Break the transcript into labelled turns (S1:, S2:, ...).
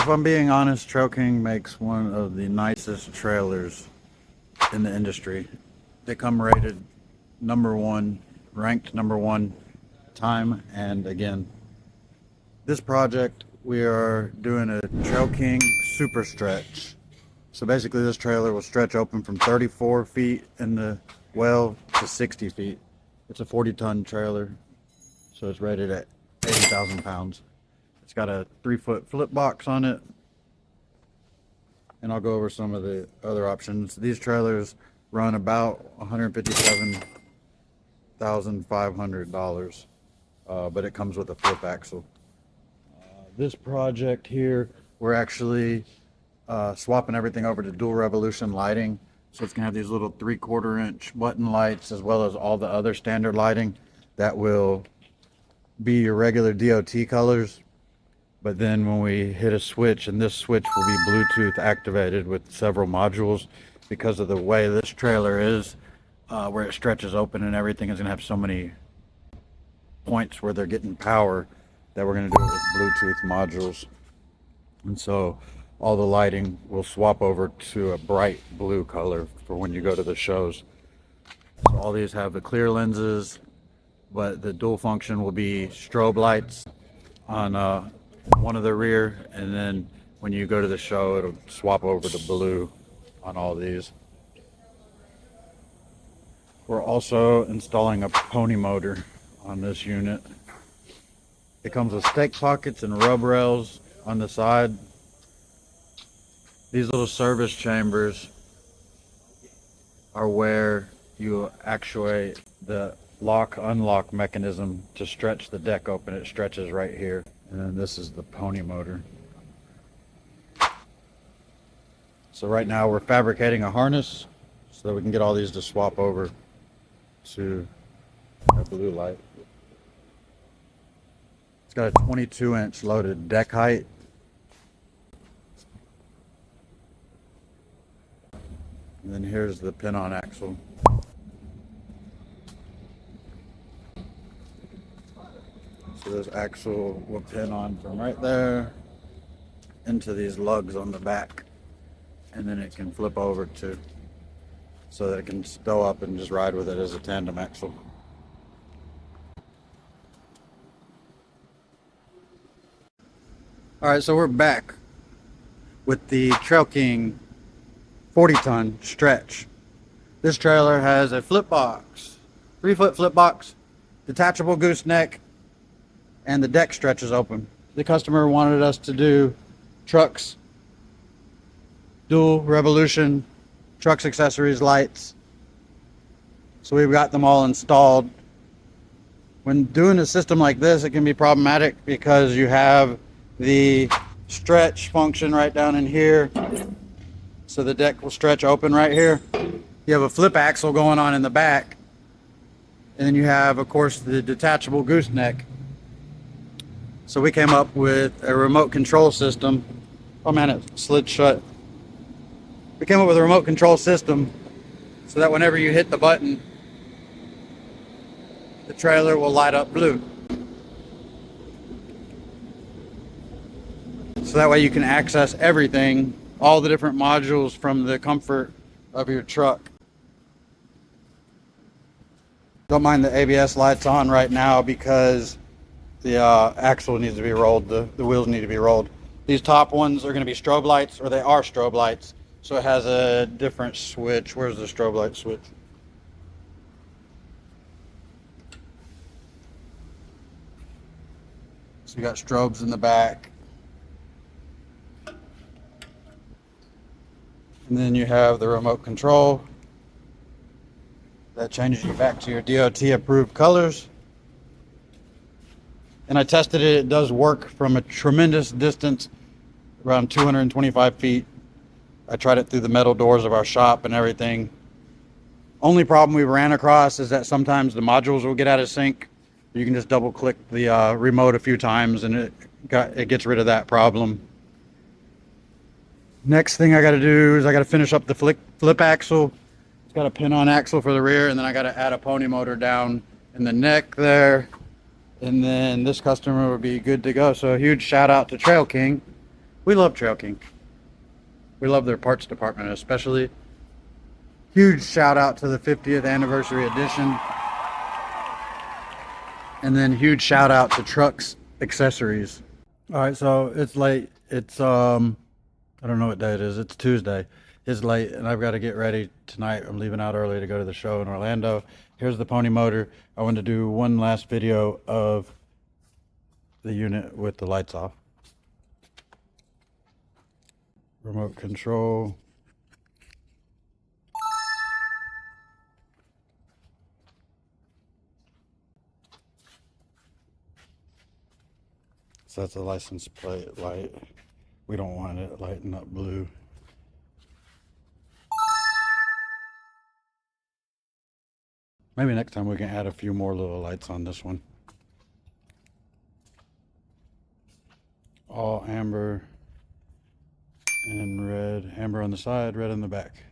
S1: If I'm being honest, Trail King makes one of the nicest trailers in the industry. They come rated number one, ranked number one time and again. This project, we are doing a Trail King super stretch. So basically this trailer will stretch open from 34 feet in the well to 60 feet. It's a 40-ton trailer, so it's rated at 80,000 pounds. It's got a 3-foot flip box on it, and I'll go over some of the other options. These trailers run about $157,500, but it comes with a flip axle. This project here, we're actually swapping everything over to Dual Revolution lighting. So it's gonna have these little 3/4 inch button lights, as well as all the other standard lighting that will be your regular DOT colors. But then when we hit a switch, and this switch will be Bluetooth activated with several modules, because of the way this trailer is, where it stretches open and everything is gonna have so many points where they're getting power, that we're gonna do it with Bluetooth modules. And so all the lighting will swap over to a bright blue color for when you go to the shows. So all these have the clear lenses, but the dual function will be strobe lights on one of the rear, and then when you go to the show, it'll swap over to blue on all these. We're also installing a pony motor on this unit. It comes with stake pockets and rub rails on the side. These little service chambers are where you actuate the lock-unlock mechanism to stretch the deck open. It stretches right here. And then this is the pony motor. So right now we're fabricating a harness so that we can get all these to swap over to a blue light. It's got a 22-inch loaded deck height. And then here's the pin-on axle. So this axle will pin on from right there into these lugs on the back. And then it can flip over to, so that it can stow up and just ride with it as a tandem axle. All right, so we're back with the Trail King 40-ton stretch. This trailer has a flip box, 3-foot flip box, detachable gooseneck, and the deck stretches open. The customer wanted us to do trucks, Dual Revolution, trucks, accessories, lights. So we've got them all installed. When doing a system like this, it can be problematic because you have the stretch function right down in here. So the deck will stretch open right here. You have a flip axle going on in the back. And then you have, of course, the detachable gooseneck. So we came up with a remote control system. Oh man, it slid shut. We came up with a remote control system so that whenever you hit the button, the trailer will light up blue. So that way you can access everything, all the different modules from the comfort of your truck. Don't mind the ABS lights on right now because the axle needs to be rolled, the wheels need to be rolled. These top ones are going to be strobe lights, or they are strobe lights. So it has a different switch. Where's the strobe light switch? So you got strobes in the back. And then you have the remote control. That changes you back to your DOT approved colors. And I tested it, it does work from a tremendous distance, around 225 feet. I tried it through the metal doors of our shop and everything. Only problem we ran across is that sometimes the modules will get out of sync. You can just double click the remote a few times and it gets rid of that problem. Next thing I got to do is I got to finish up the flip axle. It's got a pin-on axle for the rear, and then I got to add a pony motor down in the neck there. And then this customer will be good to go. So a huge shout out to Trail King We love Trail King. We love their parts department, especially. Huge shout out to the 50th anniversary edition. And then huge shout out to Trucks Accessories. All right, so it's late. It's I don't know what day it is. It's Tuesday. It's late and I've got to get ready tonight. I'm leaving out early to go to the show in Orlando. Here's the Pony motor. I want to do one last video of the unit with the lights off. Remote control. So that's a license plate light. We don't want it lighting up blue. Maybe next time we can add a few more little lights on this one. All amber and red. Amber on the side, red on the back.